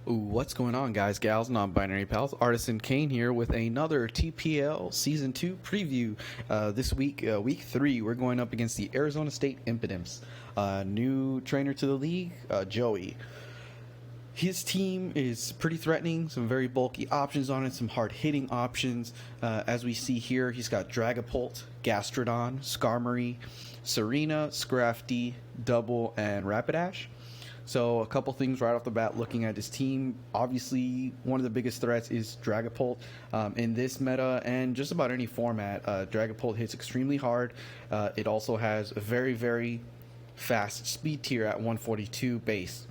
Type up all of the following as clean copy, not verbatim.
Ooh, what's going on, guys, gals, non-binary pals? Artisan Kane here with another TPL Season 2 preview. This week, Week 3, we're going up against the Arizona State Impidimps. New trainer to the league, Joey. His team is pretty threatening, some very bulky options on it, some hard-hitting options. As we see here, he's got Dragapult, Gastrodon, Skarmory, Serena, Scrafty, Double, and Rapidash. So a couple things right off the bat looking at his team. Obviously, one of the biggest threats is Dragapult. In this meta and just about any format, Dragapult hits extremely hard. It also has a very, very fast speed tier at 142 base.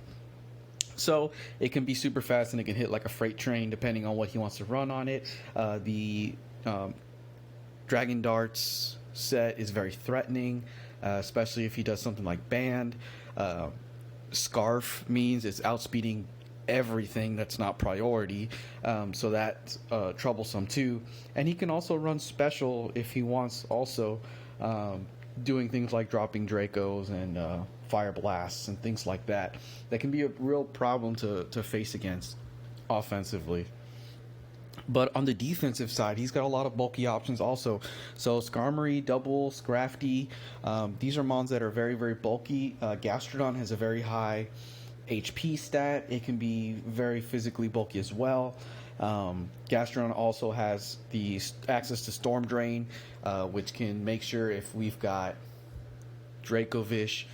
So it can be super fast and it can hit like a freight train depending on what he wants to run on it. The Dragon Darts set is very threatening, especially if he does something like Band. Scarf means it's outspeeding everything that's not priority, so that's troublesome too. And he can also run special if he wants, also doing things like dropping Dracos and Fire Blasts and things like that. That can be a real problem to face against offensively. But on the defensive side, he's got a lot of bulky options also. So Skarmory, Double, Scrafty, these are mons that are very, very bulky. Gastrodon has a very high HP stat. It can be very physically bulky as well. Gastrodon also has the access to Storm Drain, which can make sure if we've got Dracovish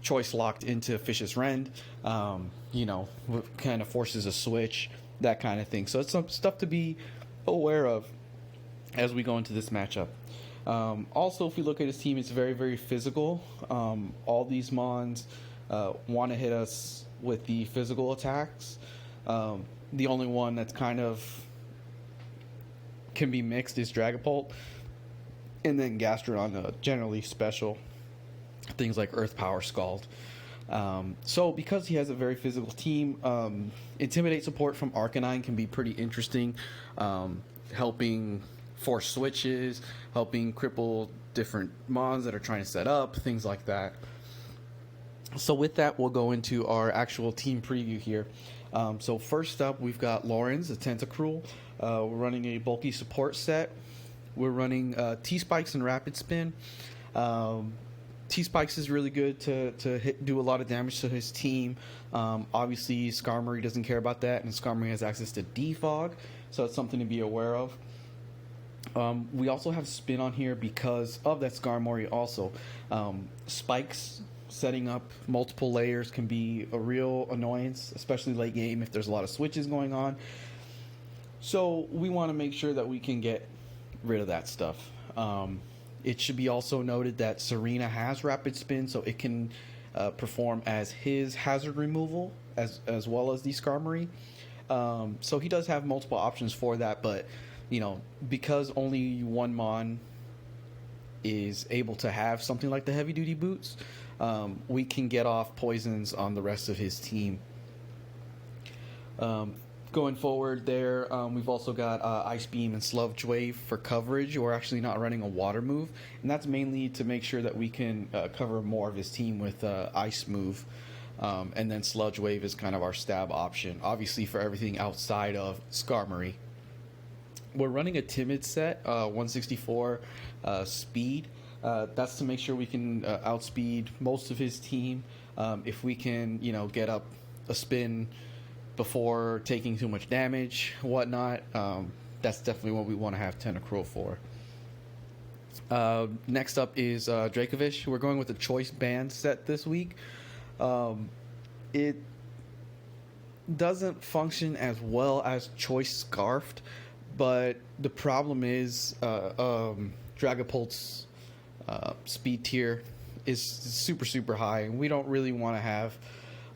choice locked into Fish's Rend, kind of forces a switch, that kind of thing. So it's some stuff to be aware of as we go into this matchup. Also, if we look at his team, it's very, very physical. All these mons want to hit us with the physical attacks. The only one that's kind of can be mixed is Dragapult, and then Gastrodon, generally special things like Earth Power, Scald. So because he has a very physical team, Intimidate support from Arcanine can be pretty interesting, helping force switches, helping cripple different mons that are trying to set up, things like that. So with that, we'll go into our actual team preview here. So first up, we've got Lawrence, a Tentacruel. We're running a bulky support set. We're running T-Spikes and Rapid Spin. T-Spikes is really good to do a lot of damage to his team. Obviously, Skarmory doesn't care about that, and Skarmory has access to Defog, so it's something to be aware of. We also have Spin on here because of that Skarmory also. Spikes setting up multiple layers can be a real annoyance, especially late game if there's a lot of switches going on. So we want to make sure that we can get rid of that stuff. It should be also noted that Serena has Rapid Spin, so it can perform as his hazard removal as well as the Skarmory. So he does have multiple options for that, but because only one mon is able to have something like the heavy duty boots, we can get off poisons on the rest of his team. Going forward there, we've also got Ice Beam and Sludge Wave for coverage. We're actually not running a water move, and that's mainly to make sure that we can cover more of his team with Ice move. And then Sludge Wave is kind of our stab option, obviously for everything outside of Skarmory. We're running a Timid set, 164 speed. That's to make sure we can outspeed most of his team. If we can, get up a spin before taking too much damage, whatnot, that's definitely what we want to have Tentacruel for. Next up is Dracovish. We're going with the Choice Band set this week. It doesn't function as well as Choice Scarfed, but the problem is Dragapult's speed tier is super, super high, and we don't really want to have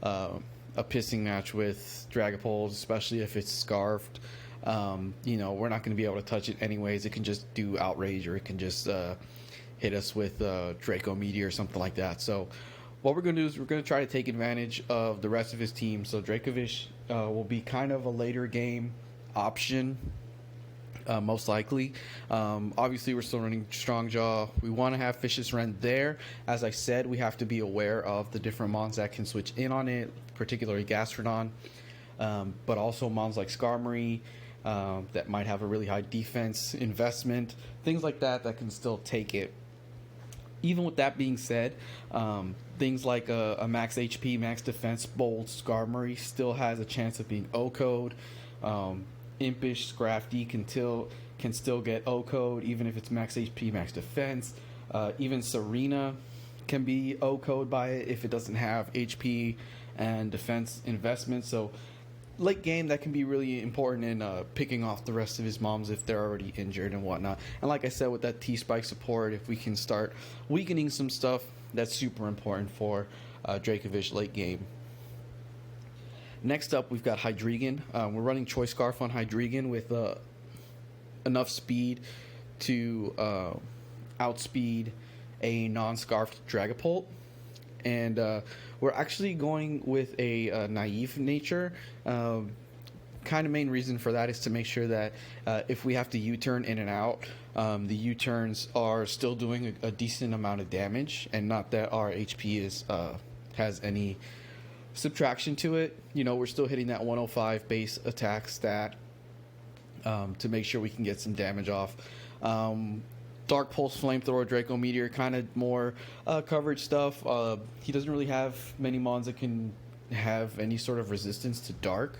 a pissing match with Dragapult, especially if it's scarfed. We're not going to be able to touch it anyways. It can just do Outrage, or it can just hit us with Draco Meteor or something like that. So what we're going to do is we're going to try to take advantage of the rest of his team. So Dracovish will be kind of a later game option most likely. Obviously, we're still running Strong Jaw. We want to have Vicious Rend there. As I said, we have to be aware of the different mons that can switch in on it, particularly Gastrodon, but also mons like Skarmory that might have a really high defense investment, things like that that can still take it. Even with that being said, things like a max HP, max defense bold Skarmory still has a chance of being O-code. Impish Scrafty can still get O-code even if it's max HP, max defense. Even Serena can be O-code by it if it doesn't have HP and defense investment. So late game, that can be really important in picking off the rest of his moms if they're already injured and whatnot. And like I said, with that T-Spike support, if we can start weakening some stuff, that's super important for Dracovish late game. Next up, we've got Hydreigon. We're running Choice Scarf on Hydreigon with enough speed to outspeed a non-scarfed Dragapult. And we're actually going with a naive nature. Kind of main reason for that is to make sure that if we have to U-turn in and out, the U-turns are still doing a decent amount of damage, and not that our HP has any subtraction to it. You know, we're still hitting that 105 base attack stat to make sure we can get some damage off. Dark Pulse, Flamethrower, Draco Meteor, kind of more coverage stuff. He doesn't really have many mons that can have any sort of resistance to dark,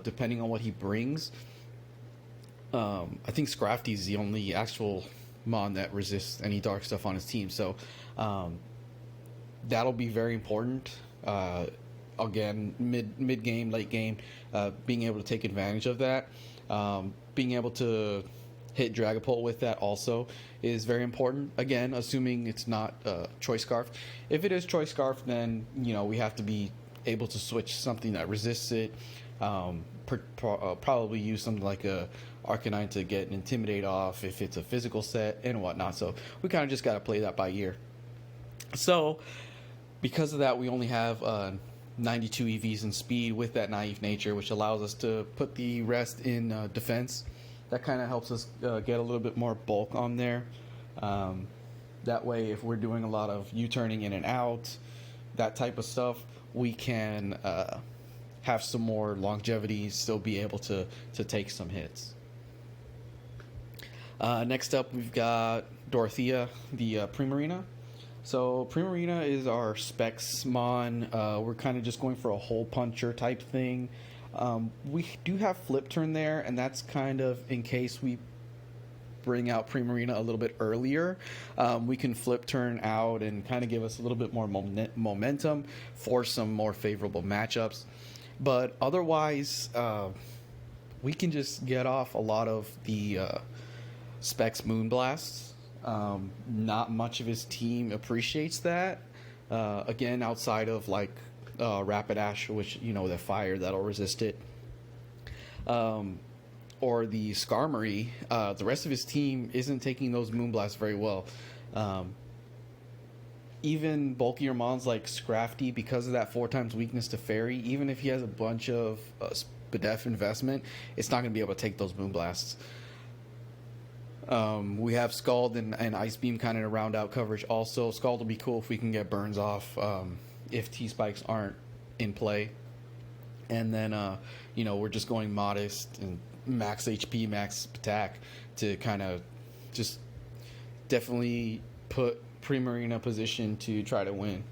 depending on what he brings. I think Scrafty is the only actual mon that resists any dark stuff on his team, so that'll be very important. Again, mid game, late game, being able to take advantage of that, being able to hit Dragapult with that also is very important. Again, assuming it's not Choice Scarf. If it is Choice Scarf, then we have to be able to switch something that resists it. Probably use something like a Arcanine to get an Intimidate off if it's a physical set and whatnot. So we kind of just got to play that by ear. So because of that, we only have 92 EVs in speed with that naive nature, which allows us to put the rest in defense. That kind of helps us get a little bit more bulk on there. That way, if we're doing a lot of U-turning in and out, that type of stuff, we can have some more longevity, still be able to take some hits. Next up, we've got Dorothea, the Primarina. So Primarina is our Specs mon. We're kind of just going for a hole puncher type thing. We do have Flip Turn there, and that's kind of in case we bring out Primarina a little bit earlier. We can Flip Turn out and kind of give us a little bit more momentum for some more favorable matchups. But otherwise, we can just get off a lot of the Specs Moonblasts. Not much of his team appreciates that. Again, outside of like Rapidash, which the fire that'll resist it, or the Skarmory. The rest of his team isn't taking those Moonblasts very well. Even bulkier mons like Scrafty, because of that 4x weakness to Fairy, even if he has a bunch of Spadef investment, it's not going to be able to take those Moonblasts. We have Scald and Ice Beam kind of to round out coverage also. Scald will be cool if we can get burns off if T-Spikes aren't in play. And then, we're just going modest and max HP, max attack to kind of just definitely put Primarina position to try to win.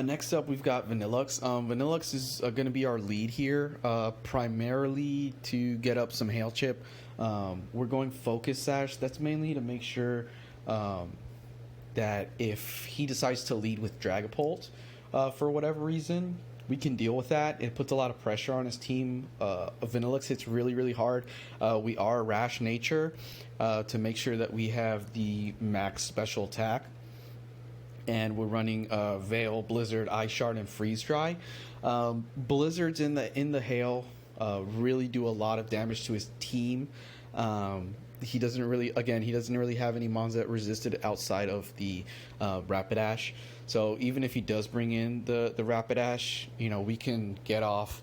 Next up, we've got Vanillix. Vanillix is going to be our lead here, primarily to get up some Hail Chip. We're going Focus Sash. That's mainly to make sure that if he decides to lead with Dragapult for whatever reason, we can deal with that. It puts a lot of pressure on his team. Vanillix hits really, really hard. We are Rash Nature to make sure that we have the max special attack. And we're running Veil, Blizzard, Ice Shard, and Freeze Dry. Blizzards in the hail really do a lot of damage to his team. He doesn't really have any mons that resisted outside of the Rapidash. So even if he does bring in the Rapidash, we can get off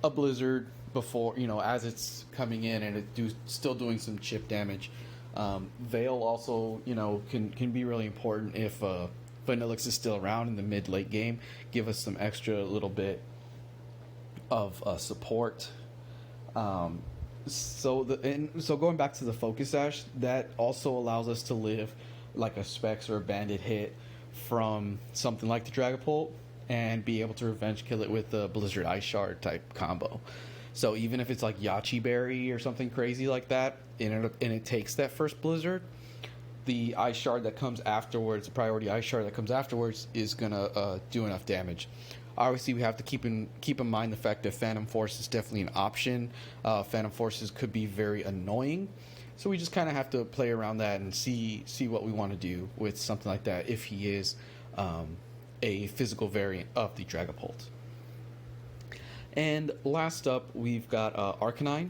a Blizzard before, as it's coming in and still doing some chip damage. Veil also, can be really important if Vanillix is still around in the mid-late game. Give us some extra little bit of support. So going back to the Focus Sash, that also allows us to live like a Specs or a Bandit hit from something like the Dragapult and be able to revenge kill it with the Blizzard Ice Shard type combo. So even if it's like Yachi Berry or something crazy like that, and it takes that first Blizzard, the Ice Shard that comes afterwards, the priority Ice Shard that comes afterwards, is gonna do enough damage. Obviously, we have to keep in mind the fact that Phantom Force is definitely an option. Phantom Forces could be very annoying, so we just kind of have to play around that and see what we want to do with something like that if he is a physical variant of the Dragapult. And last up, we've got Arcanine.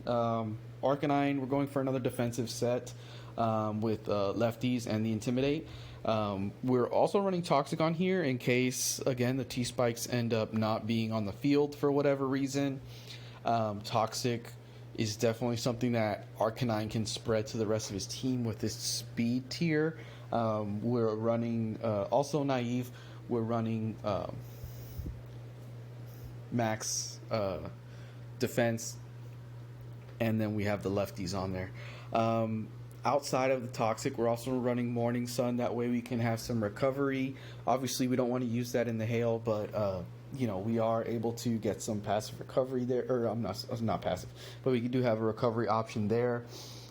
Arcanine, we're going for another defensive set with lefties and the Intimidate. We're also running Toxic on here in case, again, the T-Spikes end up not being on the field for whatever reason. Toxic is definitely something that Arcanine can spread to the rest of his team with his speed tier. We're running, also Naive, we're running max defense, and then we have the lefties on there. Outside of the Toxic, we're also running Morning Sun. That way we can have some recovery. Obviously, we don't want to use that in the hail, but we are able to get some passive recovery there. Or I'm not passive, but we do have a recovery option there.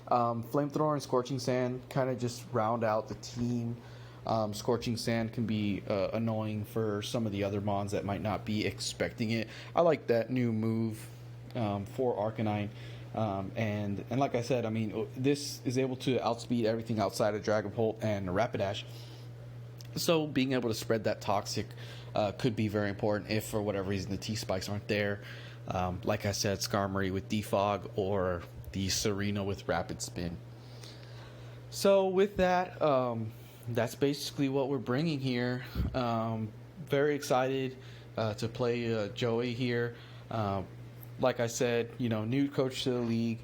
Flamethrower and Scorching Sand kind of just round out the team. Scorching Sand can be annoying for some of the other mons that might not be expecting it. I like that new move for Arcanine. And like I said, I mean, this is able to outspeed everything outside of Dragapult and Rapidash. So being able to spread that Toxic could be very important if for whatever reason the T-Spikes aren't there. Like I said, Skarmory with Defog or the Serena with Rapid Spin. So with that, that's basically what we're bringing here. Very excited to play Joey here. Like I said, new coach to the league.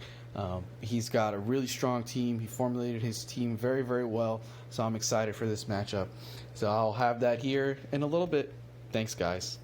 He's got a really strong team. He formulated his team very, very well. So I'm excited for this matchup. So I'll have that here in a little bit. Thanks, guys.